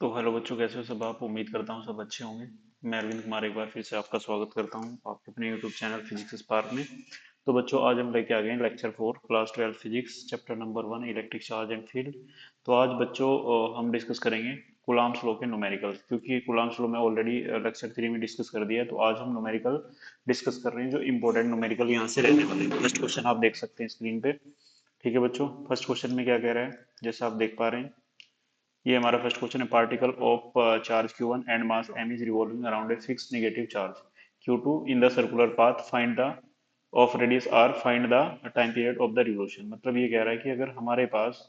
तो हेलो बच्चों, कैसे हो सब आप? उम्मीद करता हूँ सब अच्छे होंगे। मैं अरविंद कुमार एक बार फिर से आपका स्वागत करता हूँ आपके अपने यूट्यूब चैनल फिजिक्स स्पार्क में। तो बच्चों, आज हम लेके आ गए हैं lecture 4 class 12 physics chapter number 1 electric charge and field. तो आज बच्चों हम डिस्कस करेंगे कूलम्ब्स लॉ के न्यूमेरिकल, क्योंकि कूलम्ब्स लॉ में ऑलरेडी लेक्चर 3 में डिस्कस कर दिया है। तो आज हम न्यूमेरिकल डिस्कस कर रहे हैं, जो इंपॉर्टेंट न्यूमेरिकल यहाँ से रहने वाले हैं। फर्स्ट क्वेश्चन आप देख सकते हैं स्क्रीन पे। ठीक है बच्चों, फर्स्ट क्वेश्चन में क्या कह रहा है, जैसा आप देख पा रहे हैं। ये हमारा फर्स्ट क्वेश्चन है। Particle of charge q1 and mass m is revolving around a fixed negative charge q2 in the circular path, find the of radius r, find the time period of the revolution. मतलब ये कह रहा है कि अगर हमारे पास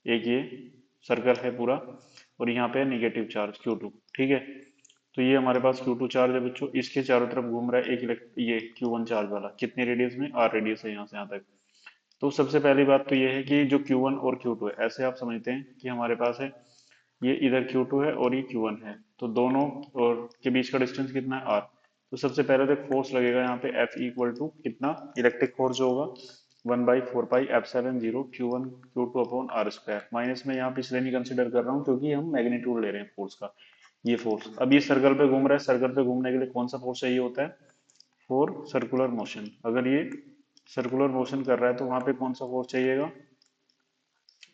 एक ये सर्कल है पूरा, और यहाँ पे नेगेटिव चार्ज q2, ठीक है। तो ये हमारे पास q2 चार्ज है बच्चों, इसके चारों तरफ घूम रहा है एक ये q1 चार्ज वाला, कितने रेडियस में? r रेडियस है यहाँ से यहाँ तक। तो सबसे पहली बात तो ये है कि जो Q1 और Q2 है, ऐसे आप समझते हैं कि हमारे पास है ये इधर Q2 है और ये Q1 है, तो दोनों और के बीच का डिस्टेंस कितना है? R। तो सबसे पहले तो एक फोर्स लगेगा यहाँ पे F इक्वल टू कितना, इलेक्ट्रिक फोर्स जो होगा 1/4 pi epsilon 0 Q1 Q2 upon R square. Minus में यहाँ पे इसलिए नहीं कंसिडर कर रहा हूँ क्योंकि हम मैग्नीट्यूड ले रहे हैं फोर्स का। ये फोर्स अब ये सर्कल पे घूम रहा है, सर्कल पे घूमने के लिए कौन सा फोर्स चाहिए होता है? For circular motion. अगर ये सर्कुलर मोशन कर रहा है तो वहां पे कौन सा फोर्स चाहिएगा?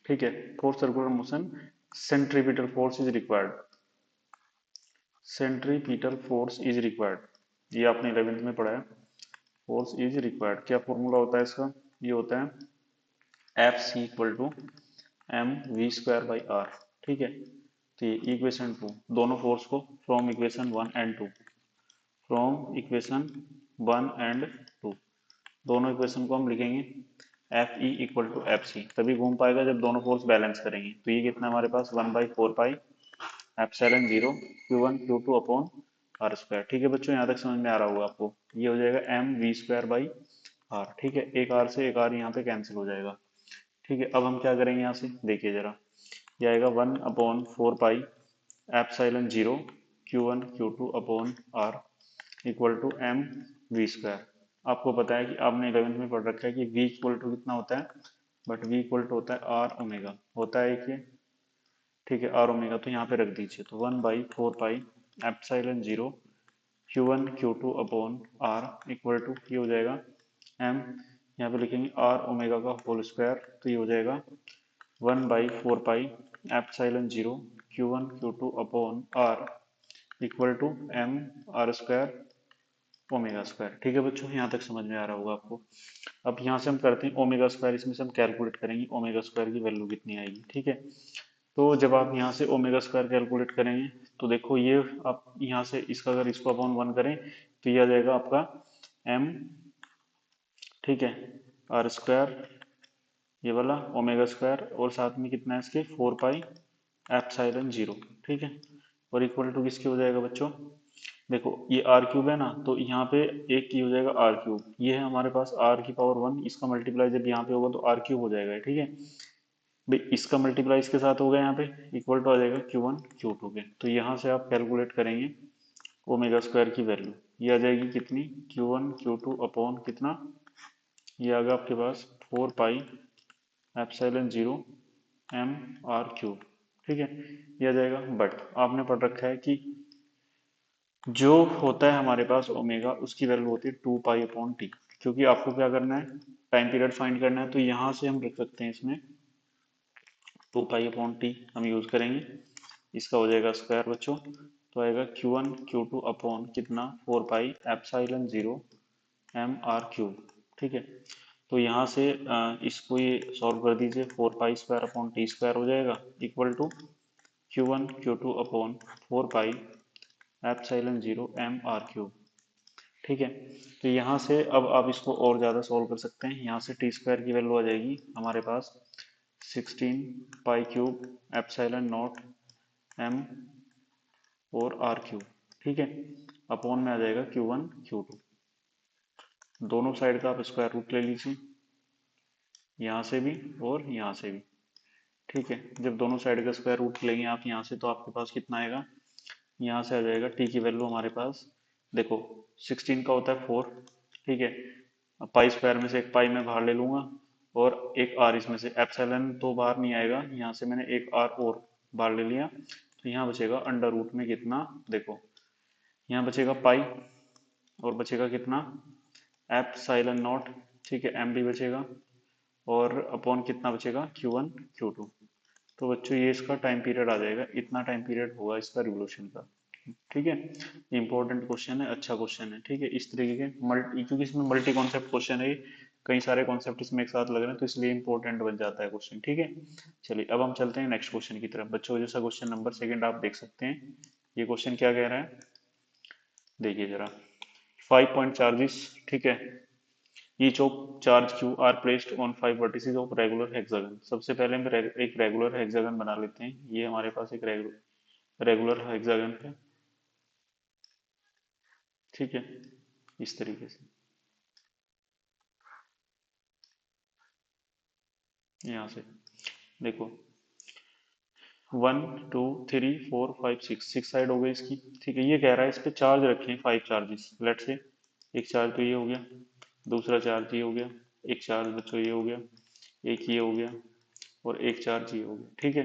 ठीक है, for circular motion centripetal force is required. Centripetal force is required, ये आपने 11th में पढ़ा है। फोर्स इज रिक्वायर्ड, क्या फॉर्मूला होता है इसका? ये होता है F C equal to M V square by R. ठीक है, तो ये इक्वेशन 2, दोनों फोर्स को from equation 1 and 2, from equation 1 and 2, दोनों इक्वेशन को हम लिखेंगे F E equal to F C. तभी घूम पाएगा जब दोनों फोर्स बैलेंस करेंगे। तो ये कितना हमारे पास 1/4 pi epsilon 0 Q1 Q2 upon R square. ठीक है बच्चों, यहाँ तक समझ में आ रहा होगा आपको। ये हो जाएगा M V square by R. ठीक है, एक आर से एक आर यहाँ पे कैंसिल हो जाएगा। ठीक है, अब हम क्या करेंगे यहाँ से, देखिए जरा। ये आएगा 1/4 pi epsilon 0 Q1 Q2 upon R equal to M V square. आपको पता है कि आपने 11th में पढ़ रखा है कि v इक्वल टू कितना होता है, बट v इक्वल टू होता है आर ओमेगा, होता है एक ये। ठीक है, आर ओमेगा तो यहाँ पे रख दीजिए। तो 1/4 pi epsilon 0 Q1 Q2 upon R equal to, ये हो जाएगा m, यहाँ पे लिखेंगे आर ओमेगा का होल स्क्वायर, तो ये हो जाएगा 1/4 pi epsilon 0 Q1 Q2 upon R equal to M R square omega square. ठीक है बच्चों, यहाँ तक समझ में आ रहा होगा आपको। अब यहाँ से हम करते हैं ओमेगा स्क्वायर, इसमें से हम कैलकुलेट करेंगे ओमेगा स्क्वायर की वैल्यू कितनी आएगी। ठीक है, तो जब आप यहाँ से ओमेगा स्क्वायर कैलकुलेट करेंगे तो देखो ये, आप यहाँ से इसका अगर इसको अपॉन 1 करें तो ये आ जाएगा आपका एम, ठीक है, आर स्क्वायर, ये वाला ओमेगा स्क्वायर, और साथ में कितना है इसके 4 पाई एप्सिलॉन 0। ठीक है, और इक्वल टू किसके हो जाएगा बच्चों? देखो ये आर क्यूब है ना, तो यहाँ पे एक की हो जाएगा आर क्यूब, ये है हमारे पास आर की पावर 1, इसका मल्टीप्लाई जब यहाँ पे होगा तो आर क्यूब हो जाएगा। ठीक है भाई, इसका मल्टीप्लाई इसके साथ हो गया यहाँ पे, इक्वल टू आ जाएगा Q1 Q2 के। तो यहाँ से आप कैलकुलेट करेंगे ओमेगा स्क्वायर की वैल्यू, ये आ जाएगी कितनी, Q1 Q2 अपॉन कितना, ये आ गया आपके पास 4 pi epsilon 0 M R cube. ठीक है, ये आ जाएगा। बट आपने पढ़ रखा है कि जो होता है हमारे पास ओमेगा, उसकी वैल्यू होती है 2 पाई अपॉन टी। क्योंकि आपको क्या करना है, टाइम पीरियड फाइंड करना है, तो यहाँ से हम रख सकते हैं इसमें 2 पाई अपॉन टी हम यूज करेंगे। इसका हो जाएगा स्क्वायर बच्चों, तो आएगा Q1 Q2 अपॉन कितना 4 pi epsilon 0 M R cube. ठीक है, तो यहाँ से इसको ये सॉल्व कर दीजिए, 4 pi square upon T square हो जाएगा इक्वल टू Q1 Q2 अपॉन 4 pi epsilon 0 M R cube. ठीक है, तो यहाँ से अब आप इसको और ज़्यादा सॉल्व कर सकते हैं। यहाँ से टी स्क्वायर की वैल्यू आ जाएगी हमारे पास 16 pi cube epsilon naught M और आर क्यूब। ठीक है, अपॉन में आ जाएगा Q1 Q2। दोनों साइड का आप स्क्वायर रूट ले लीजिए, यहाँ से भी और यहाँ से भी। ठीक है, जब दोनों साइड का स्क्वायर रूट लेंगे आप यहाँ से, तो आपके पास कितना आएगा, यहाँ से आ जाएगा टी की वैल्यू हमारे पास, देखो 16 का होता है 4। ठीक है, अब पाई स्क्वायर में से एक पाई मैं बाहर ले लूंगा, और एक आर इसमें से, एप्सिलॉन तो बाहर नहीं आएगा, यहाँ से मैंने एक आर और बाहर ले लिया, तो यहाँ बचेगा अंडर रूट में कितना, देखो यहाँ बचेगा पाई और बचेगा कितना एप्सिलॉन नॉट, ठीक है, एम भी बचेगा और अपॉन कितना बचेगा Q1 Q2। तो बच्चों ये इसका टाइम पीरियड आ जाएगा, इतना टाइम पीरियड होगा इसका रिवोल्यूशन का, ठीक है। इंपॉर्टेंट क्वेश्चन है, अच्छा क्वेश्चन है, ठीक है। इस तरीके के मल्टी, क्योंकि इसमें मल्टी कॉन्सेप्ट क्वेश्चन है, कई सारे कॉन्सेप्ट इसमें एक साथ लग रहे हैं तो इसलिए इंपॉर्टेंट बन जाता है क्वेश्चन, ठीक है। चलिए अब हम चलते हैं नेक्स्ट क्वेश्चन की तरफ बच्चों, जैसा क्वेश्चन नंबर सेकंड आप देख सकते हैं। ये क्वेश्चन क्या कह रहा है, देखिए जरा। 5 पॉइंट चार्जेस, ठीक है, each of charge q are placed on 5 vertices of regular hexagon। सबसे पहले हम एक रेगुलर हेक्सागन बना लेते हैं, ये हमारे पास एक रेगुलर हेक्सागन है, ठीक है, इस तरीके से यहाँ से देखो 1 2 3 4 5 6, 6 साइड हो गई इसकी, ठीक है। ये कह रहा है इस पे चार्ज रखें 5 चार्जेस, लेट से एक चार्ज तो ये हो गया, दूसरा चार्ज ये हो गया, एक चार्ज बच्चों ये हो गया, एक ये हो गया और एक चार्ज ये हो गया, ठीक है।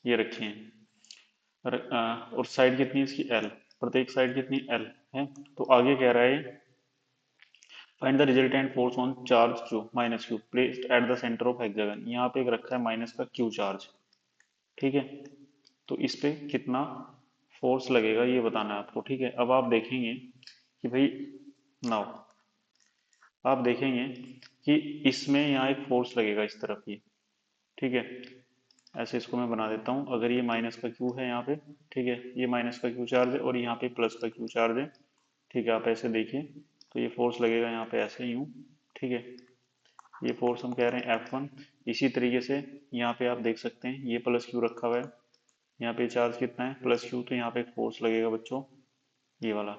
ये रखे हैं और साइड कितनी है इसकी एल, प्रत्येक साइड कितनी एल है। तो आगे कह रहा है find the resultant force on charge Q minus Q placed at the centre of hexagon. यहाँ पे एक रखा है माइनस का क्यू चार्ज, ठीक है। तो इस पे कितना फोर्स लगेगा ये बताना है आपको, ठीक है। अब आप देखेंगे कि भाई नाउ आप देखेंगे कि इसमें यहाँ एक फोर्स लगेगा इस तरफ ये, ठीक है। ऐसे इसको मैं बना देता हूँ, अगर ये माइनस का क्यू है यहाँ पे, ठीक है, ये माइनस का क्यू चार्ज है और यहाँ पे प्लस का क्यू चार्ज है, ठीक है। आप ऐसे देखिए तो ये फोर्स लगेगा यहाँ पे ऐसे यूं, ठीक है। ये फोर्स हम कह रहे हैं F1। इसी तरीके से यहाँ पे आप देख सकते हैं ये प्लस क्यू रखा हुआ है, यहाँ पे चार्ज कितना है प्लस क्यू, तो यहाँ पे एक फोर्स लगेगा बच्चों ये वाला,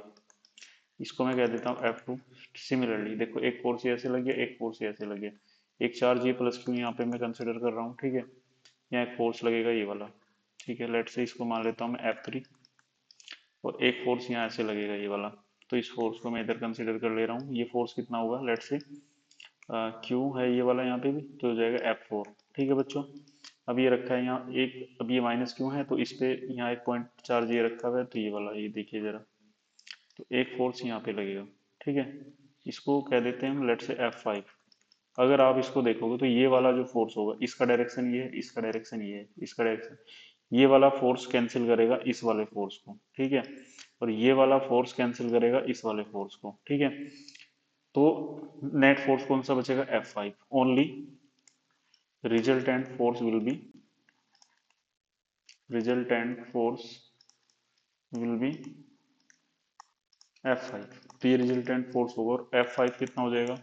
इसको मैं कह देता हूँ F2। सिमिलरली देखो एक फोर्स ऐसे लग गया, एक फोर्स ऐसे लग गया, एक चार्ज ये प्लस क्यू यहाँ पे मैं कंसिडर कर रहा हूँ, ठीक है। यहाँ एक फोर्स लगेगा ये वाला, ठीक है। लेट से इसको मान लेता हूँ मैं F3 और एक फोर्स यहाँ ऐसे लगेगा ये वाला, तो इस फोर्स को मैं इधर कंसिडर कर ले रहा हूँ। ये फोर्स कितना होगा, लेट से क्यू है ये वाला यहाँ पे भी, तो हो जाएगा F4, ठीक है बच्चों। अब ये रखा है यहाँ एक, अब ये माइनस क्यू है तो इस पे यहाँ एक पॉइंट चार्ज ये रखा हुआ है, तो ये वाला ये देखिए जरा, तो एक फोर्स यहाँ पे लगेगा, ठीक है। इसको कह देते हैं हम लेट से F5। अगर आप इसको देखोगे तो ये वाला जो फोर्स होगा इसका डायरेक्शन ये है, इसका डायरेक्शन ये है, इसका डायरेक्शन ये वाला फोर्स कैंसिल करेगा इस वाले फोर्स को, ठीक है। और ये वाला फोर्स कैंसिल करेगा इस वाले फोर्स को, ठीक है। तो नेट फोर्स कौन सा बचेगा F5 only. Resultant force will be, resultant force will be F5। तो ये रिजल्टेंट फोर्स होगा और F5 कितना हो जाएगा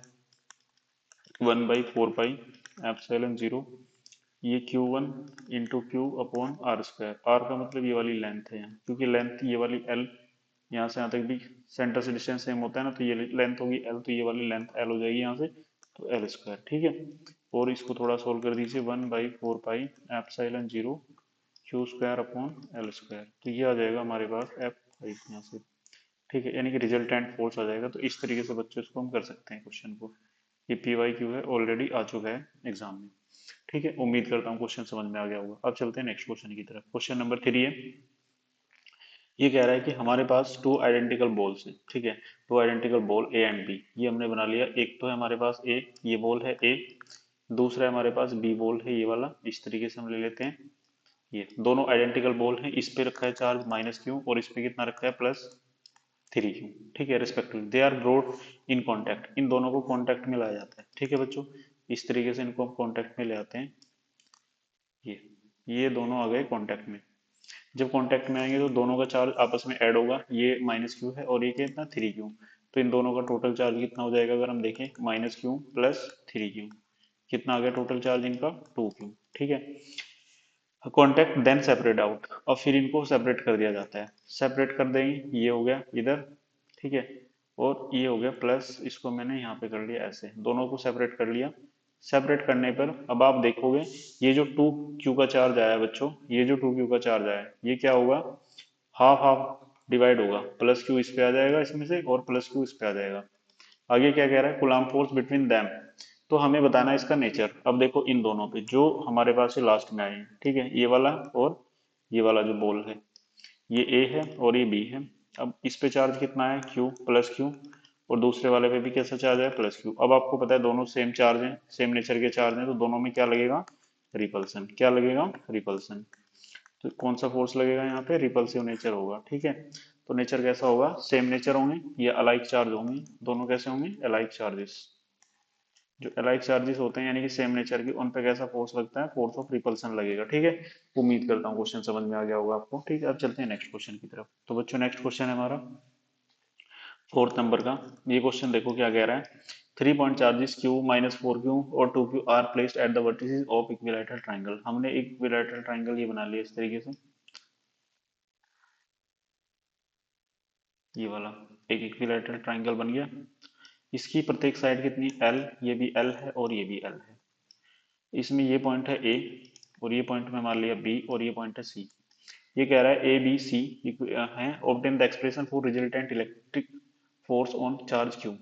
1/4 पाई एप्सिलॉन जीरो, ये Q1 into Q upon R square. R का मतलब ये वाली लेंथ है यहाँ, क्योंकि लेंथ ये वाली एल, यहाँ से यहाँ तक भी सेंटर से डिस्टेंस सेम होता है ना, तो ये लेंथ होगी एल, तो ये वाली लेंथ एल हो जाएगी यहाँ से, तो एल स्क्वायर, ठीक है। और इसको थोड़ा सोल्व कर दीजिए 1/4 pi epsilon zero Q square upon L square, तो ये आ जाएगा हमारे पास F5 यहाँ से, ठीक है। यानी कि रिजल्टेंट फोर्स आ जाएगा। तो इस तरीके से बच्चों इसको हम कर सकते हैं क्वेश्चन को। ये PYQ है, ऑलरेडी आ चुका है एग्जाम में, ठीक है। उम्मीद करता हूँ क्वेश्चन समझ में आ गया होगा। अब चलते हैं नेक्स्ट क्वेश्चन की तरफ। क्वेश्चन नंबर 3 है, ये कह रहा है कि हमारे पास टू आइडेंटिकल बॉल्स हैं, ठीक है। Two identical ball A and B, ये हमने बना लिया। एक तो है हमारे पास ए, ये बॉल है ए, दूसरा है हमारे पास बी बॉल है ये वाला, इस तरीके से हम ले लेते हैं। ये दोनों आइडेंटिकल बॉल हैं, इस पे रखा है चार्ज माइनस क्यू और इस पे कितना रखा है +3 क्यू, ठीक है, respectively they are brought in contact. इन दोनों को कॉन्टैक्ट में लाया जाता है, ठीक है बच्चों। इस तरीके से इनको हम कॉन्टैक्ट में ले आते हैं। ये दोनों आ गए कॉन्टैक्ट में। जब कांटेक्ट में आएंगे तो दोनों का चार्ज आपस में ऐड होगा, ये माइनस क्यू है और ये कितना 3 क्यू, तो इन दोनों का टोटल चार्ज कितना हो जाएगा, अगर हम देखें माइनस क्यू प्लस 3 क्यू, कितना आ गया टोटल चार्ज इनका 2 क्यू, ठीक है। कॉन्टेक्ट देन सेपरेट आउट, और फिर इनको सेपरेट कर दिया जाता है। सेपरेट कर देंगे, ये हो गया इधर, ठीक है, और ये हो गया प्लस, इसको मैंने यहाँ पे कर लिया ऐसे, दोनों को सेपरेट कर लिया। सेपरेट करने पर अब आप देखोगे ये जो 2 क्यू का चार्ज आया है बच्चों, ये जो 2 क्यू का चार्ज आया है ये क्या होगा, हाफ हाफ डिवाइड होगा, प्लस क्यू इस पे आ जाएगा इसमें से और प्लस क्यू इस पे आ जाएगा। आगे क्या कह रहा है, कूलम्ब फोर्स बिटवीन दैम, तो हमें बताना है इसका नेचर। अब देखो इन दोनों पे जो हमारे पास लास्ट में आए हैं, ठीक है, ये वाला और ये वाला जो बॉल है, ये ए है और ये बी है। अब इस पे चार्ज कितना है, क्यू प्लस क्यू, और दूसरे वाले पे भी कैसा चार्ज है, प्लस क्यू। अब आपको पता है दोनों सेम चार्ज हैं, सेम नेचर के चार्ज हैं, तो दोनों में क्या लगेगा, रिपल्सन। क्या लगेगा, रिपल्सन। तो कौन सा फोर्स लगेगा यहाँ पे, रिपल्सिव नेचर होगा। ठीक है, तो नेचर कैसा होगा, सेम नेचर होंगे, ये अलाइक चार्ज होंगे, दोनों कैसे होंगे, अलाइक चार्जेस। जो अलाइक चार्जेस होते हैं यानी कि सेम नेचर के, उन पे कैसा फोर्स लगता है, फोर्स ऑफ रिपल्सन लगेगा। ठीक है, उम्मीद करता हूँ क्वेश्चन समझ में आ गया होगा आपको। ठीक है, अब चलते हैं नेक्स्ट क्वेश्चन की तरफ। तो बच्चों नेक्स्ट क्वेश्चन है हमारा 4 नंबर का। ये क्वेश्चन देखो क्या कह रहा है, 3 point charges Q minus 4 Q और 2 Q R placed at the vertices of equilateral triangle. हमने इक्विलैटरल ट्राइंगल ये बना लिया इस तरीके से, ये वाला एक इक्विलैटरल ट्राइंगल बन गया। इसकी प्रत्येक साइड कितनी, एल, ये भी एल है और ये भी एल है। इसमें ये पॉइंट है ए और ये पॉइंट में मान लिया बी और ये पॉइंट है सी। ये कह रहा है ए बी सी है, obtain the expression for resultant electric force on charge Q.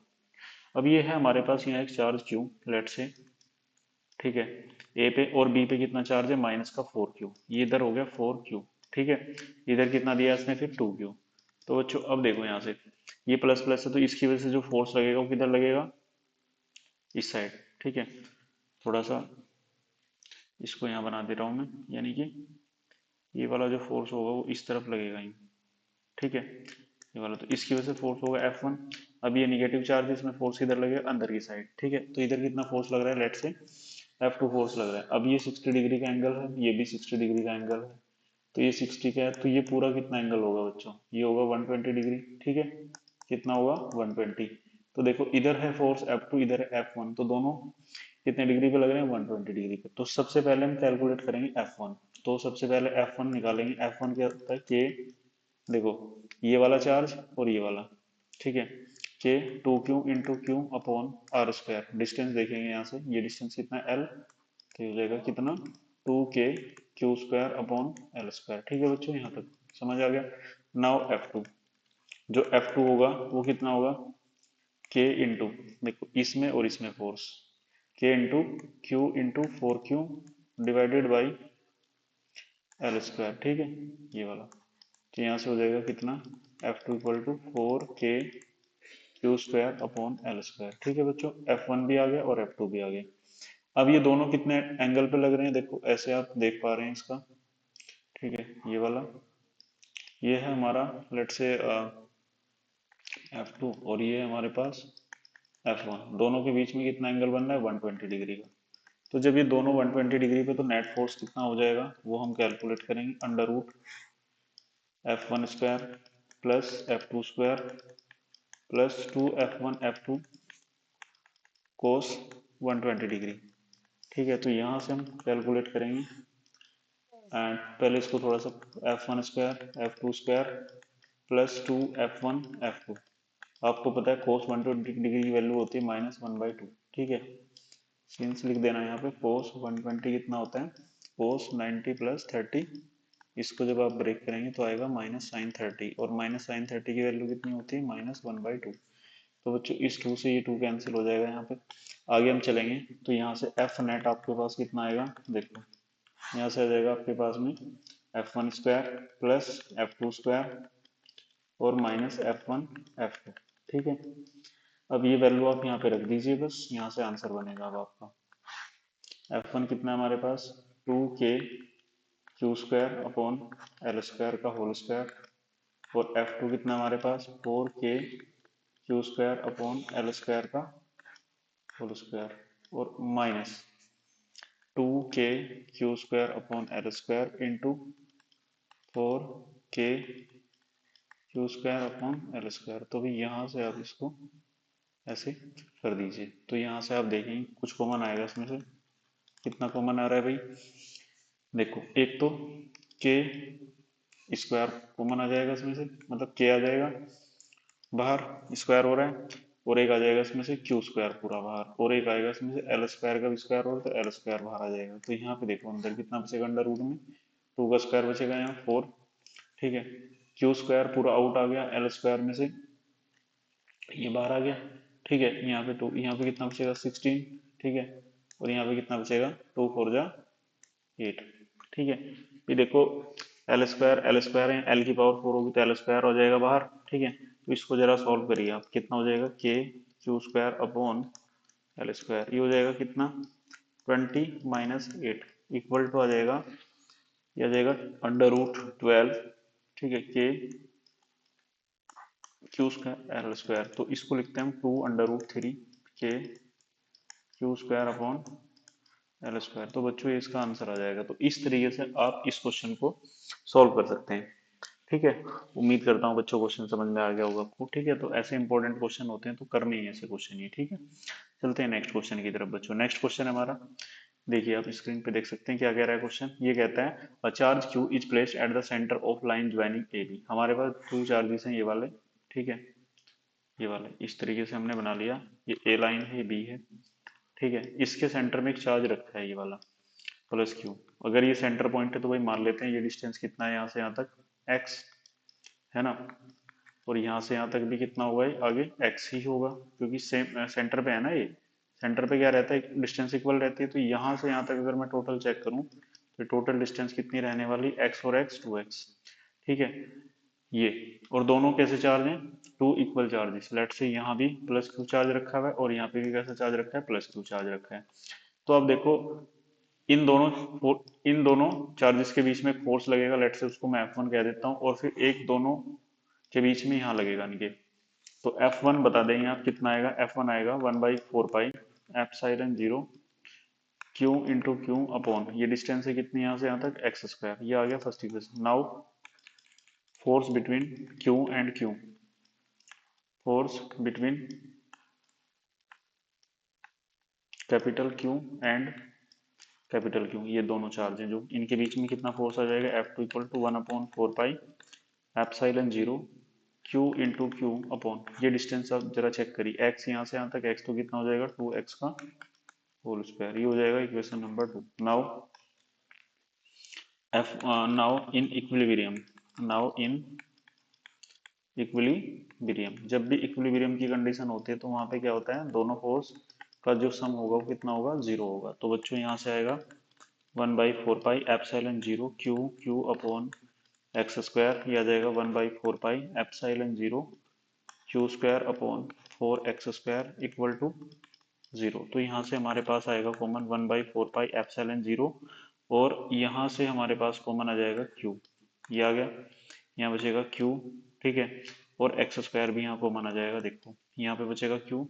अब ये है हमारे पास यहाँ एक चार्ज क्यू, लेट से, ठीक है, ए पे और बी पे कितना चार्ज है, माइनस का 4 क्यू, ये इधर हो गया 4 क्यू। ठीक है, इधर कितना दिया इसने फिर 2 क्यू। तो बच्चों अब देखो यहाँ से, ये प्लस प्लस है तो इसकी वजह से जो फोर्स लगेगा वो किधर लगेगा, इस साइड। ठीक है, थोड़ा सा इसको यहाँ बना दे रहा हूँ मैं, यानी कि ये वाला जो फोर्स होगा वो इस तरफ लगेगा ही। ठीक है, ये वाला, तो इसकी वजह से फोर्स होगा F1। अब ये निगेटिव चार्ज है, इसमें फोर्स किधर लगेगा, अंदर की साइड। ठीक है, तो इधर कितना फोर्स लग रहा है, लेट से F2 फोर्स लग रहा है। अब ये 60 डिग्री का एंगल है, ये भी 60 डिग्री का एंगल है, तो ये 60 का है, तो ये पूरा कितना एंगल होगा बच्चों, ये होगा 120 डिग्री। ठीक है, कितना होगा, 120। तो देखो इधर है फोर्स F2, इधर है F1, तो दोनों कितने डिग्री पे लग रहे हैं, 120 डिग्री पे। तो सबसे पहले हम कैलकुलेट करेंगे F1। तो सबसे पहले F1 निकालेंगे। F1 क्या होता है, के, देखो ये वाला चार्ज और ये वाला, ठीक है, के 2 Q into Q upon R square. Distance देखेंगे यहाँ से, ये डिस्टेंस कितना है, एल, तो हो जाएगा कितना, 2 k Q square upon L square. ठीक है बच्चों, यहाँ तक समझ आ गया। नाउ F2, जो F2 होगा वो कितना होगा, के इंटू, देखो इसमें और इसमें फोर्स, के into Q into 4 Q divided by L square. ठीक है, ये वाला, तो यहाँ से हो जाएगा कितना, F2 equal to 4 k Q square upon L square. ठीक है बच्चों, F1 भी आ गया और F2 भी आ गया। अब ये दोनों कितने एंगल पे लग रहे हैं, देखो ऐसे आप देख पा रहे हैं इसका। ठीक है, ये वाला, ये है हमारा लेट से F2 और ये है हमारे पास F1। दोनों के बीच में कितना एंगल बन रहा है, 120 डिग्री का। तो जब ये दोनों 120 डिग्री पे, तो नेट फोर्स कितना हो जाएगा वो हम कैलकुलेट करेंगे, under root F1 square plus F2 square plus 2 F1 F2 cos 120 degree. ठीक है, तो यहाँ से हम कैलकुलेट करेंगे, एंड पहले इसको थोड़ा सा, F1 square F2 square plus 2 F1 F2। आपको पता है कोस 120 डिग्री की वैल्यू होती है -1/2। ठीक है, सिंस लिख देना यहाँ पे, कोस 120 कितना होता है, कोस 90 प्लस 30, इसको जब आप ब्रेक करेंगे तो आएगा -sin 30, और -sin 30 की वैल्यू कितनी होती है, -1/2। तो बच्चों इस 2 से ये 2 कैंसिल हो जाएगा यहाँ पे। आगे हम चलेंगे तो यहाँ से एफ नेट आपके पास कितना आएगा, देखो यहाँ से आ जाएगा आपके पास में F1 square plus F2 square और -F1 F2। ठीक है, अब ये वैल्यू आप यहाँ पे रख दीजिए, बस यहाँ से आंसर बनेगा अब आपका। F1 कितना है हमारे पास, 2 k Q square upon L square का होल स्क्वायर, और F2 कितना हमारे पास, 4 k Q square upon L square का होल स्क्वायर, और minus 2 k Q square upon L square into 4 k Q square upon L square. तो भी यहाँ से आप इसको ऐसे कर दीजिए, तो यहाँ से आप देखेंगे कुछ कॉमन आएगा इसमें से। कितना कॉमन आ रहा है भाई, देखो एक तो के स्क्वायर कॉमन आ जाएगा इसमें से, मतलब के आ जाएगा बाहर, स्क्वायर हो रहा है, और एक आ जाएगा इसमें से क्यू स्क्वायर पूरा बाहर, और एक आएगा इसमें से एल स्क्वायर का भी स्क्वायर हो रहा है, तो एल स्क्वायर बाहर आ जाएगा। तो यहाँ पे देखो अंदर कितना बचेगा, अंडर रूट में 2 का स्क्वायर बचेगा यहाँ 4। ठीक है, क्यू स्क्वायर पूरा आउट आ गया, एल स्क्वायर में से ये बाहर आ गया। ठीक है, यहाँ पे 2, यहाँ पे कितना बचेगा 16। ठीक है, और यहाँ पे कितना बचेगा 2 4 जा 8। ठीक है, ये देखो एल स्क्वायर है, एल की पावर 4 होगी तो एल स्क्वायर हो जाएगा बाहर, ठीक है। तो इसको जरा सॉल्व करिए आप, कितना हो जाएगा के Q square upon L square, ये हो जाएगा कितना 20 - 8 इक्वल टू आ जाएगा, ये आ जाएगा √12, ठीक है, के क्यू स्क्वायर एल स्क्वायर। तो इसको लिखते हैं हम 2√3 के Q square upon L square. तो बच्चों ये इसका आंसर आ जाएगा। तो इस तरीके से आप इस क्वेश्चन को सॉल्व कर सकते हैं, ठीक है। उम्मीद करता हूँ बच्चों क्वेश्चन समझ में आ गया होगा आपको, ठीक है। तो ऐसे इंपॉर्टेंट क्वेश्चन होते हैं तो करने ही ऐसे क्वेश्चन ही, ठीक है। चलते हैं नेक्स्ट क्वेश्चन की तरफ बच्चों। नेक्स्ट क्वेश्चन हमारा, देखिए आप स्क्रीन पे देख सकते हैं क्या कह रहा है क्वेश्चन। ये कहता है a charge Q is placed at the centre of line joining A B. हमारे पास 2 चार्जेस हैं ये वाले, ठीक है, ये वाले इस तरीके से हमने बना लिया। ये ए लाइन है, ये बी है, ठीक है। इसके सेंटर में एक चार्ज रखा है ये वाला प्लस क्यू। अगर ये सेंटर पॉइंट है तो भाई मान लेते हैं ये डिस्टेंस कितना है यहाँ से यहाँ तक, एक्स है ना। और यहाँ से यहाँ तक भी कितना होगा, आगे एक्स ही होगा, क्योंकि सेम सेंटर पे है ना ये। सेंटर पे क्या रहता है, डिस्टेंस इक्वल रहती है। तो यहाँ से यहाँ तक अगर मैं टोटल चेक करूँ तो टोटल डिस्टेंस कितनी रहने वाली, एक्स और एक्स 2x, ठीक है। ये और दोनों कैसे चार्ज हैं, 2 इक्वल चार्जेस। लेट से यहाँ भी प्लस क्यू चार्ज रखा हुआ है और यहाँ पे भी कैसा चार्ज रखा है, प्लस क्यू चार्ज रखा है। तो अब देखो इन दोनों चार्जेस के बीच में एक फोर्स लगेगा, लेट से उसको मैं F1 कह देता हूँ, और फिर एक दोनों के बीच में यहाँ लगेगा इनके। तो F1 बता देंगे आप कितना आएगा, F1 आएगा 1/4 pi epsilon 0 Q into Q upon, ये डिस्टेंस है कितनी यहाँ से यहाँ तक, एक्स स्क्वायर। ये आ गया first equation. Now force between Q and Q, force between capital Q and capital Q, ये दोनों चार्ज हैं जो इनके बीच में कितना फोर्स आ जाएगा, F2 equal to 1/4 pi epsilon 0 Q into Q upon, ये डिस्टेंस आप जरा चेक करिए, एक्स यहाँ से यहाँ तक, एक्स तो कितना हो जाएगा 2x का होल स्क्वायर। ये हो जाएगा equation number 2। Now now in equilibrium, now in equilibrium, जब भी इक्विलिब्रियम की कंडीशन होती है तो वहां पे क्या होता है, दोनों फोर्स का जो सम होगा वो कितना होगा, 0 होगा। तो बच्चों यहाँ से आएगा 1/4 pi epsilon 0 Q Q upon X square, ये आ जाएगा 1/4 pi epsilon 0 Q square upon 4x square equal to 0। तो यहाँ से हमारे पास आएगा कॉमन 1/4 पाई एप्सिलॉन 0, और यहाँ से हमारे पास कॉमन आ जाएगा q, ये आ गया, यहाँ बचेगा q, ठीक है। और एक्स स्क्वायर भी यहाँ कॉमन आ जाएगा, देखो यहाँ पे बचेगा q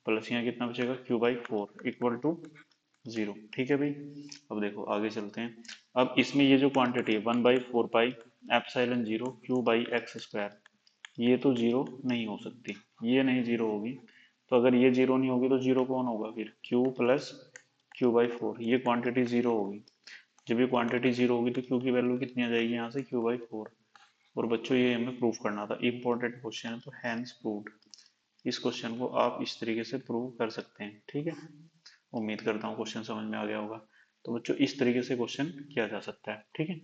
प्लस यहाँ कितना बचेगा q/4 इक्वल टू 0, ठीक है भाई। अब देखो आगे चलते हैं। अब इसमें ये जो क्वांटिटी है 1/4 पाई एप्सिलॉन 0 q/x स्क्वायर, ये तो 0 नहीं हो सकती, ये नहीं 0 होगी। तो अगर ये 0 नहीं होगी तो 0 कौन होगा फिर, q प्लस q/4, ये क्वांटिटी 0 होगी। जब ये क्वांटिटी 0 होगी तो q की वैल्यू कितनी आ जाएगी यहाँ से, q/4। और बच्चों ये हमें प्रूफ करना था, इंपॉर्टेंट क्वेश्चन है, तो हैंस प्रूव्ड। इस क्वेश्चन को आप इस तरीके से प्रूव कर सकते हैं, ठीक है। उम्मीद करता हूँ क्वेश्चन समझ में आ गया होगा। तो बच्चों इस तरीके से क्वेश्चन किया जा सकता है, ठीक है।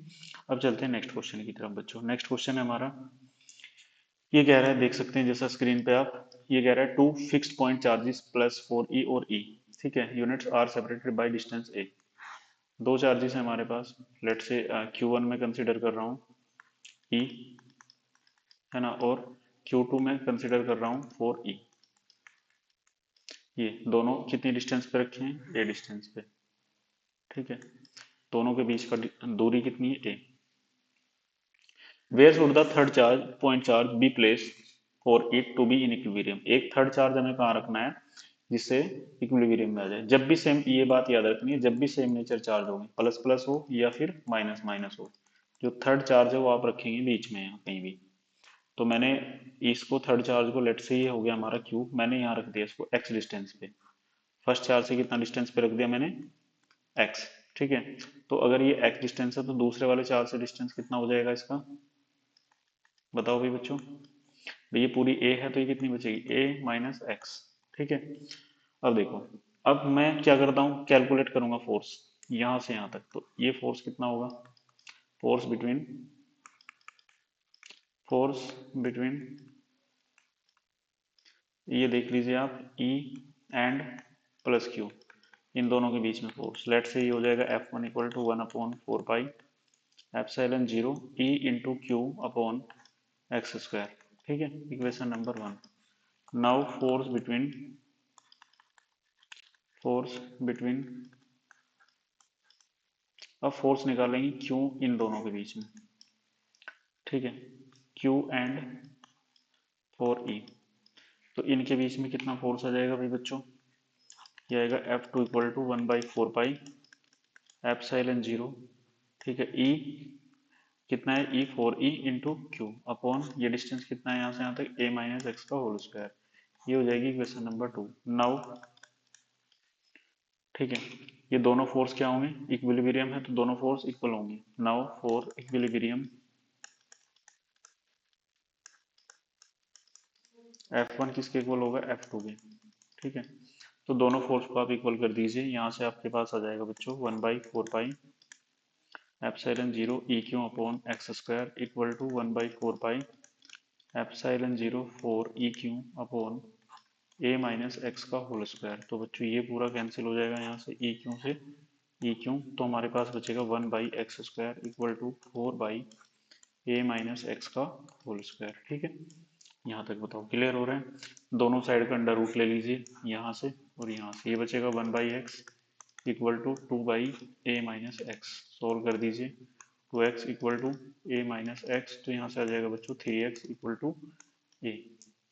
अब चलते हैं नेक्स्ट क्वेश्चन की तरफ बच्चों। नेक्स्ट क्वेश्चन है हमारा, ये कह रहा है, देख सकते हैं जैसा स्क्रीन पे आप, ये कह रहा है 2 fixed point charges plus 4e और e, ठीक है, units are separated by distance a। दो चार्जेस हैं हमारे पास, लेट से q1 में कंसिडर कर रहा हूँ e, है ना, और q2 में कंसिडर कर रहा हूँ 4e। ये दोनों कितनी डिस्टेंस पे रखे हैं, a डिस्टेंस पे, ठीक है। दोनों के बीच का दूरी कितनी है, a। Where should the third charge point charge be place for it to be in equilibrium. एक थर्ड चार्ज हमें कहाँ रखना है जिससे इक्विलिब्रियम में आ जाए। जब भी सेम, ये बात याद रखनी है, जब भी सेम नेचर चार्ज होंगे, प्लस प्लस हो या फिर माइनस माइनस हो, जो थर्ड चार्ज है वो आप रखेंगे बीच में यहाँ कहीं भी। तो मैंने इसको थर्ड चार्ज को, लेट से ये हो गया हमारा क्यू, मैंने यहाँ रख दिया इसको एक्स डिस्टेंस पे। फर्स्ट चार्ज से कितना डिस्टेंस पे रख दिया मैंने, एक्स, ठीक है। तो अगर ये एक्स डिस्टेंस है तो दूसरे वाले चार्ज से डिस्टेंस कितना हो जाएगा इसका, बताओ भाई बच्चों। भाई ये पूरी a है तो ये कितनी बचेगी, a-x, ठीक है। अब देखो, अब मैं क्या करता हूँ, कैलकुलेट करूंगा फोर्स यहाँ से यहाँ तक। तो ये फोर्स कितना होगा, फोर्स बिटवीन, फोर्स बिटवीन, ये देख लीजिए आप, E एंड प्लस Q, इन दोनों के बीच में फोर्स। लेट से ये हो जाएगा F1 equal to 1/4 pi epsilon 0 E into Q upon X square. ठीक है, equation number 1। Now force between, अब फोर्स निकालेंगे क्यू इन दोनों के बीच में। ठीक है, क्यू एंड फोर ई, तो इनके बीच में कितना फोर्स आ जाएगा भाई बच्चों, ये आएगा F2 equal to 1/4 pi epsilon 0। ठीक है, ई कितना है, E4 ई इंटू क्यू अपॉन ये डिस्टेंस कितना है यहाँ से यहाँ तक a माइनस एक्स का होल स्क्वायर। ये हो जाएगी इक्वेशन नंबर 2। नाउ ठीक है, ये दोनों फोर्स क्या होंगे, इक्विलिब्रियम है तो दोनों फोर्स इक्वल होंगे। नाउ फॉर इक्विलिब्रियम F1 किसके इक्वल होगा, F2 के। ठीक है, तो दोनों फोर्स को आप इक्वल कर दीजिए, यहाँ से आपके पास आ जाएगा बच्चों 1/4 pi epsilon 0 E Q upon X square equal to 1/4 pi epsilon 0 4 E Q upon A minus X का होल स्क्वायर। तो बच्चों ये पूरा कैंसिल हो जाएगा यहाँ से ई क्यू से ई क्यू, तो हमारे पास बचेगा 1/x² इक्वल टू 4/a-x का होल स्क्वायर। ठीक है, यहाँ तक बताओ क्लियर हो रहा है। दोनों साइड का अंडर रूट ले लीजिए यहाँ से और यहाँ से, ये बचेगा 1/x equal to 2/a-x। Solve कर दीजिए, 2x इक्वल टू a-x, तो यहाँ से आ जाएगा बच्चों 3x इक्वल टू a।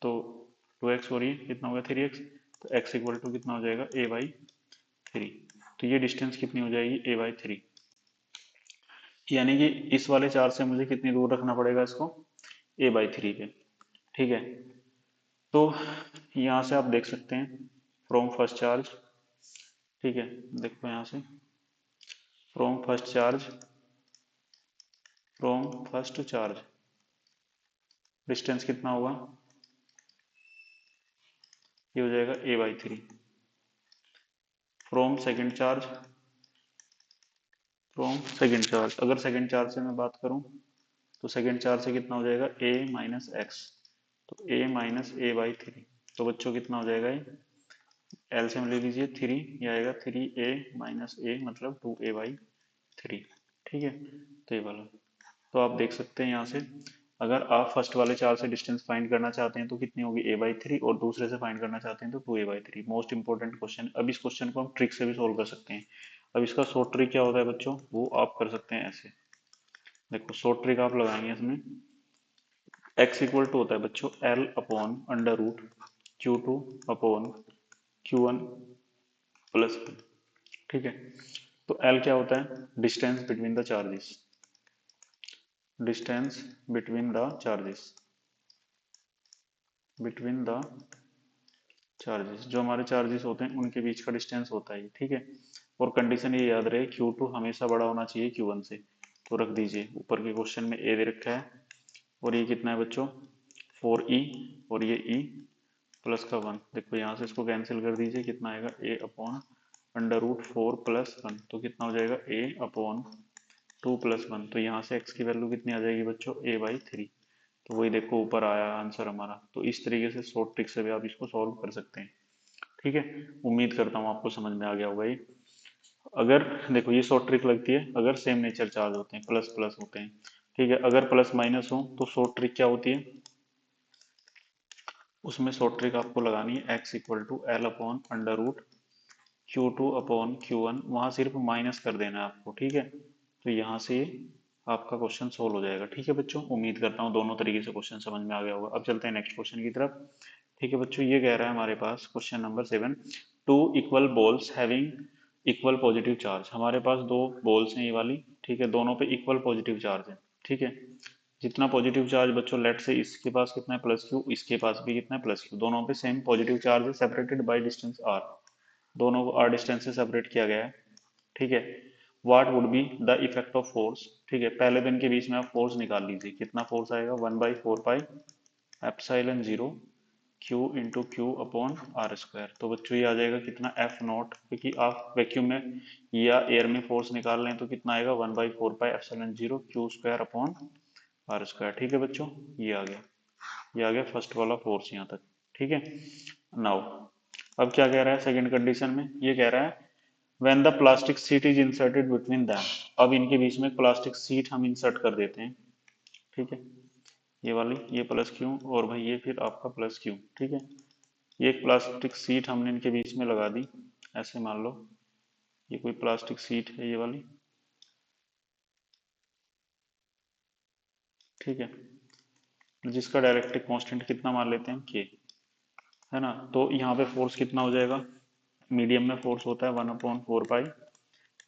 तो 2x और ये कितना होगा 3x, तो x इक्वल टू कितना हो जाएगा a/3। तो ये डिस्टेंस कितनी हो जाएगी a/3, यानी कि इस वाले चार्ज से मुझे कितनी दूर रखना पड़ेगा इसको, a/3 पे। ठीक है, तो यहाँ से आप देख सकते हैं फ्रॉम फर्स्ट चार्ज। ठीक है, देखो यहाँ से फ्रॉम फर्स्ट चार्ज डिस्टेंस कितना होगा, ये हो जाएगा a/3। फ्रॉम सेकेंड चार्ज, अगर सेकेंड चार्ज से मैं बात करूं तो सेकेंड चार्ज से कितना हो जाएगा a-x, तो a-a/3। तो बच्चों कितना हो जाएगा, ये एलसीएम ले लीजिए 3, ये आएगा 3a-a मतलब 2a/3। ठीक है, तो ये वाला, तो आप देख सकते हैं यहाँ से, अगर आप फर्स्ट वाले चार्ज से डिस्टेंस फाइंड करना चाहते हैं तो कितनी होगी a/3, और दूसरे से फाइंड करना चाहते हैं तो 2a/3। Most important question. अब इस क्वेश्चन को हम ट्रिक से भी सोल्व कर सकते हैं। अब इसका शॉर्ट ट्रिक क्या होता है बच्चों, वो आप कर सकते हैं ऐसे। देखो शॉर्ट ट्रिक आप लगाएंगे इसमें, x इक्वल टू होता है बच्चों L upon under root Q2 upon Q1 plus 1। ठीक है, तो L क्या होता है, distance between the charges, distance between the charges, between the charges, जो हमारे चार्जेस होते हैं उनके बीच का डिस्टेंस होता है। ठीक है, और कंडीशन ये याद रहे Q2 हमेशा बड़ा होना चाहिए Q1 से। तो रख दीजिए, ऊपर के क्वेश्चन में a दे रखा है, और ये कितना है बच्चों 4e, और ये e प्लस का 1। देखो यहाँ से इसको कैंसिल कर दीजिए, कितना आएगा a upon under root 4 plus 1, तो कितना हो जाएगा a अपॉन 2 प्लस 1। तो यहाँ से x की वैल्यू कितनी आ जाएगी बच्चों a/3। तो वही देखो ऊपर आया आंसर हमारा। तो इस तरीके से शॉर्ट ट्रिक से भी आप इसको सॉल्व कर सकते हैं। ठीक है, उम्मीद करता हूँ आपको समझ में आ गया होगा ये। अगर देखो ये शॉर्ट ट्रिक लगती है अगर सेम नेचर चार्ज होते हैं, प्लस प्लस होते हैं। ठीक है, अगर प्लस माइनस हो तो शॉर्ट ट्रिक क्या होती है, उसमें शॉर्ट ट्रिक आपको लगानी है x equal to L upon under root Q2 upon Q1, वहां सिर्फ माइनस कर देना है आपको। ठीक है, तो यहाँ से आपका क्वेश्चन सोल्व हो जाएगा। ठीक है बच्चों, उम्मीद करता हूँ दोनों तरीके से क्वेश्चन समझ में आ गया होगा। अब चलते हैं नेक्स्ट क्वेश्चन की तरफ। ठीक है बच्चों, ये कह रहा है हमारे पास question number 7, two equal balls having equal positive charge. हमारे पास दो बॉल्स हैं ये वाली। ठीक है, दोनों पे इक्वल पॉजिटिव चार्ज है। ठीक है, जितना पॉजिटिव चार्ज बच्चों, लेट से इसके पास कितना है प्लस क्यू, इसके पास भी कितना है प्लस क्यू, दोनों पे सेम पॉजिटिव चार्ज है, सेपरेटेड बाय डिस्टेंस आर। दोनों को आर डिस्टेंस से सेपरेट किया गया है। ठीक है, what would be the effect of force. ठीक है, पहले दिन के बीच में आप फोर्स निकाल लीजिए, कितना फोर्स आएगा 1/4 pi epsilon 0 Q into Q upon R square. तो बच्चों ये आ जाएगा कितना F0, क्योंकि आप वैक्यूम में या एयर में फोर्स निकाल लें तो कितना आएगा 1/4 pi epsilon 0 Q square upon R square. ठीक है बच्चों, ये आ गया, ये आ गया फर्स्ट वाला फोर्स यहाँ तक। ठीक है, नाउ अब क्या कह रहा है सेकंड कंडीशन में, ये कह रहा है when the plastic sheet is inserted between them. अब इनके बीच में प्लास्टिक सीट हम इंसर्ट कर देते हैं, ठीक है, ये वाली, ये प्लस क्यू और भाई ये फिर आपका प्लस क्यू, ठीक है। ये एक प्लास्टिक सीट हमने इनके बीच में लगा दी, ऐसे मान लो ये कोई प्लास्टिक सीट है ये वाली, ठीक है, जिसका डायरेक्ट्रिक कांस्टेंट कितना मान लेते हैं के, है ना। तो यहाँ पे फोर्स कितना हो जाएगा, मीडियम में फोर्स होता है 1/4 पाई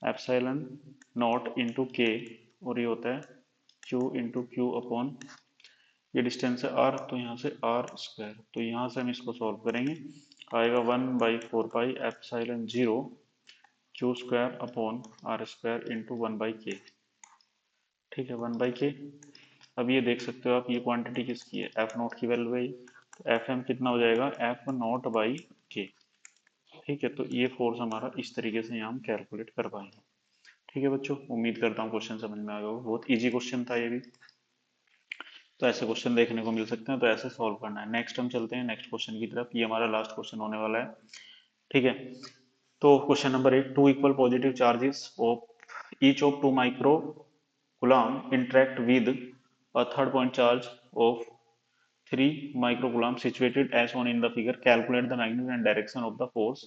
एप्सिलॉन नॉट इंटू के, और ये होता है क्यू इंटू क्यू अपॉन, ये डिस्टेंस है आर, तो यहाँ से आर स्क्वायर, तो यहाँ से हम इसको सॉल्व करेंगे, आएगा 1/4 pi epsilon zero Q square upon R square into 1/k, ठीक है, 1/k। अब ये देख सकते हो आप, ये क्वांटिटी किसकी है, एफ नॉट की वैल्यू है, तो एफ एम कितना हो जाएगा, एफ नॉट बाई के, ठीक है। तो ये फोर्स हमारा इस तरीके से यहाँ हम कैलकुलेट कर पाएंगे, ठीक है बच्चों। उम्मीद करता हूँ क्वेश्चन समझ में आ गया होगा, बहुत इजी क्वेश्चन था ये भी। तो ऐसे क्वेश्चन देखने को मिल सकते हैं, तो ऐसे सॉल्व करना है। नेक्स्ट हम चलते हैं नेक्स्ट क्वेश्चन की तरफ, ये हमारा लास्ट क्वेश्चन होने वाला है, ठीक है। तो question number 8, two equal positive charges of each of 2 micro interact with a third point charge of 3 microcoulomb situated as shown in the figure, calculate the magnitude and direction of the force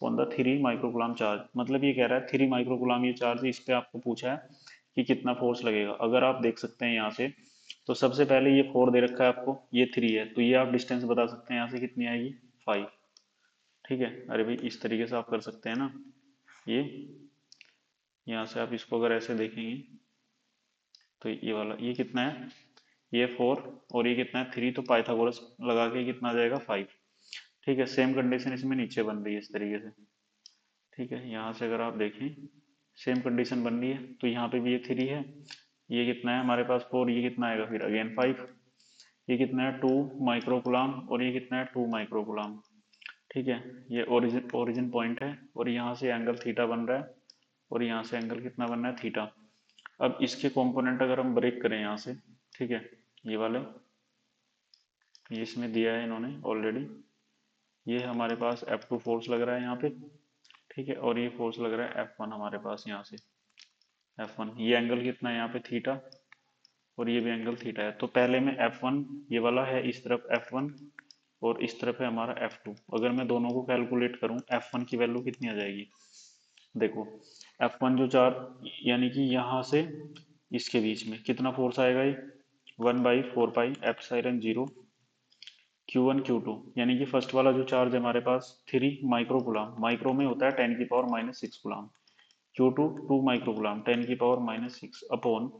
on the 3 microcoulomb charge। मतलब ये कह रहा है 3 microcoulomb ये charge, इस पे आपको पूछा है कि कितना फोर्स लगेगा। अगर आप देख सकते हैं यहाँ से, तो सबसे पहले ये 4 दे रखा है आपको, ये 3 है, तो ये आप डिस्टेंस बता सकते हैं यहाँ से कितनी आएगी, 5, ठीक है। अरे भाई इस तरीके से आप कर सकते हैं ना, ये यहाँ से आप इसको अगर ऐसे देखेंगे, तो ये वाला ये कितना है, ये 4 और ये कितना है 3, तो पाइथागोरस लगा के कितना आ जाएगा 5, ठीक है। सेम कंडीशन इसमें नीचे बन रही है इस तरीके से, ठीक है। यहाँ से अगर आप देखें सेम कंडीशन बन रही है, तो यहाँ पे भी ये 3 है, ये कितना है हमारे पास 4, ये कितना आएगा फिर अगेन 5, ये कितना है 2 माइक्रोकुलाम और ये कितना है 2 माइक्रोकुलाम, ठीक है। ये ओरिजिन ओरिजिन पॉइंट है और यहाँ से एंगल थीटा बन रहा है और यहाँ से एंगल कितना बन रहा है थीटा। अब इसके कंपोनेंट अगर हम ब्रेक करें यहाँ से, ठीक है, ये वाले, ये इसमें दिया है इन्होंने ऑलरेडी, ये हमारे पास F2 फोर्स लग रहा है यहाँ पे, ठीक है, और ये फोर्स लग रहा है F1 हमारे पास यहाँ से, F1, ये एंगल कितना है यहाँ पे थीटा और ये भी एंगल थीटा है। तो पहले में F1 ये वाला है इस तरफ F1 और इस तरफ है हमारा F2। अगर मैं दोनों को कैलकुलेट करूं, F1 की वैल्यू कितनी आ जाएगी, देखो F1 जो चार, यानी कि यहाँ से इसके बीच में कितना फोर्स आएगा, ये 1/4 pi epsilon zero Q1 Q2, यानी कि फर्स्ट वाला जो चार्ज है हमारे पास 3 माइक्रोकुलाम, माइक्रो में होता है 10⁻⁻⁶ Q2 2 माइक्रोकुलाम 10⁻⁻⁶ अपॉन,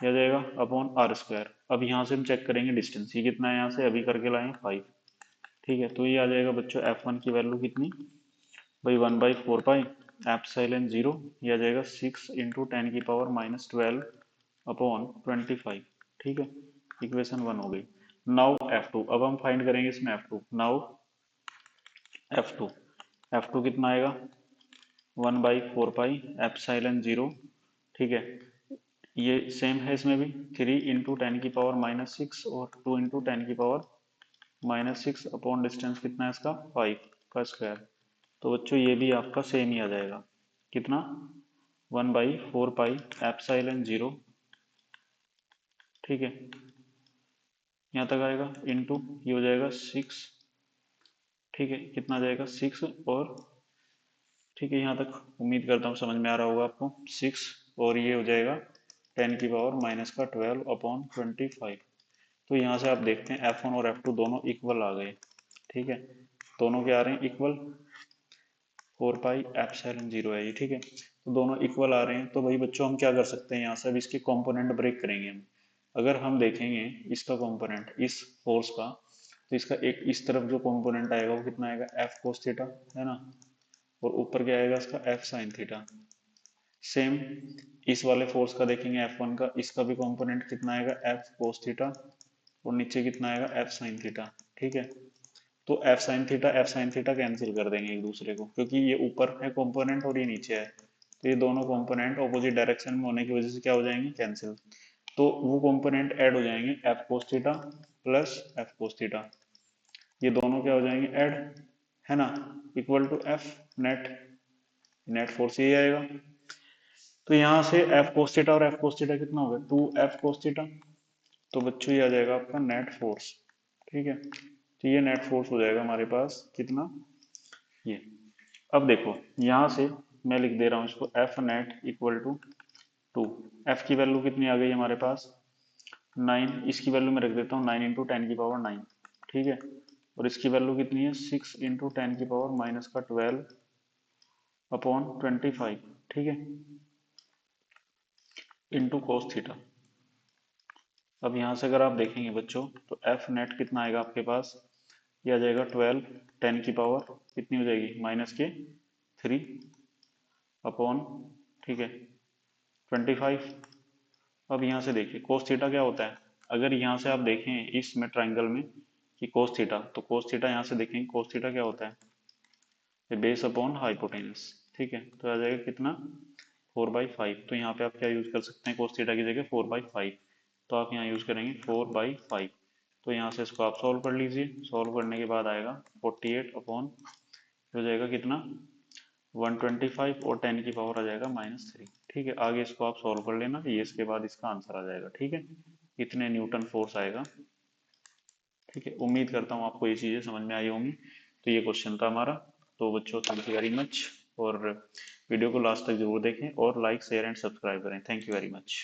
यह जाएगा अपॉन आर स्क्वायर। अब यहाँ से हम चेक करेंगे डिस्टेंस, ये कितना है यहाँ से अभी करके लाए 5, ठीक है। तो ये आ जाएगा बच्चों F1 की वैल्यू कितनी, भाई 1/4 पाई एप्सिलॉन जीरो, यह आ जाएगा 6 × 10⁻⁻12 अपॉन 25, ठीक है। इक्वेशन 1 हो गई। नाउ F2, अब हम फाइंड करेंगे इसमें F2। नाउ F2, F2 कितना आएगा 1/4 पाई एप्सिलॉन जीरो, ठीक है। ये सेम है इसमें भी, 3 × 10⁻⁻⁶ और 2 × 10⁻⁻⁶ अपॉन डिस्टेंस कितना है इसका 5 का स्क्वायर। तो बच्चों ये भी आपका सेम ही आ जाएगा, कितना 1/4 पाई एप्सिलॉन जीरो, ठीक है, यहाँ तक आएगा इंटू ये हो जाएगा 6, ठीक है, कितना आ जाएगा 6 और, ठीक है, यहाँ तक उम्मीद करता हूँ समझ में आ रहा होगा आपको, 6 और ये हो जाएगा 10⁻⁻12 अपॉन 25। तो यहाँ से आप देखते हैं F1 और F2 दोनों इक्वल आ गए, ठीक है, दोनों क्या आ रहे हैं इक्वल, 4 पाई एप्सिलॉन जीरो है ये, ठीक है। तो दोनों इक्वल आ रहे हैं, तो भाई बच्चों हम क्या कर सकते हैं यहाँ से, अब इसके कंपोनेंट ब्रेक करेंगे हम। अगर हम देखेंगे इसका कंपोनेंट इस फोर्स का, तो इसका एक इस तरफ जो कंपोनेंट आएगा वो कितना आएगा एफ कोस थीटा, है ना, और ऊपर क्या आएगा इसका एफ साइन थीटा। सेम इस वाले फोर्स का देखेंगे F1 का, इसका भी कंपोनेंट कितना आएगा एफ कोस थीटा और नीचे कितना आएगा एफ साइन थीटा, ठीक है। तो एफ साइन थीटा कैंसिल कर देंगे एक दूसरे को, क्योंकि ये ऊपर है कंपोनेंट और ये नीचे है, तो ये दोनों कंपोनेंट ऑपोजिट डायरेक्शन में होने की वजह से क्या हो जाएंगे कैंसिल। तो वो कंपोनेंट ऐड हो जाएंगे F cos theta plus F cos theta, ये दोनों क्या हो जाएंगे ऐड, है ना, equal to F net, net force यही आएगा। तो यहाँ से एफ कोस थीटा और एफ कोस थीटा कितना होगा, 2f कोस थीटा। तो बच्चों ये आ जाएगा आपका नेट फोर्स। ठीक है, तो ये नेट फोर्स हो जाएगा हमारे पास कितना, ये। अब देखो यहाँ से मैं लिख दे रहा हूँ इसको, F net equal to 2। F की वैल्यू कितनी आ गई हमारे पास, 9। इसकी वैल्यू मैं रख देता हूँ 9 इंटू 10 की पावर 9। ठीक है, और इसकी वैल्यू कितनी है, 6 इंटू 10 की पावर-12 अपॉन 25। ठीक है, इंटू कोस थीटा। अब यहाँ से अगर आप देखेंगे बच्चों तो एफ नेट कितना आएगा आपके पास, ये आ जाएगा 12, 10 की पावर कितनी हो जाएगी, -3 अपॉन, ठीक है, 25। अब यहाँ से देखिए कोस थीटा क्या होता है, अगर यहाँ से आप देखें इसमें ट्राइंगल में कि कोस थीटा, तो कोस थीटा यहाँ से देखेंगे कोस थीटा क्या होता है, बेस अपॉन हाइपोटेनस। ठीक है, तो आ जाएगा कितना, 4/5। तो यहाँ पे आप क्या यूज कर सकते हैं, कोस थीटा की जगह 4/5, तो आप यहाँ यूज करेंगे 4/5। तो यहाँ से इसको आप सॉल्व कर लीजिए, सॉल्व करने के बाद आएगा 48 अपॉन, हो जाएगा कितना, 125, और 10 की पावर आ जाएगा -3। ठीक है, आगे इसको आप सॉल्व कर लेना, ये इसके बाद इसका आंसर आ जाएगा। ठीक है, इतने न्यूटन फोर्स आएगा। ठीक है, उम्मीद करता हूँ आपको ये चीज़ें समझ में आई होंगी। तो ये क्वेश्चन था हमारा। तो बच्चों थैंक यू वेरी मच, और वीडियो को लास्ट तक जरूर देखें और लाइक शेयर एंड सब्सक्राइब करें। Thank you very much.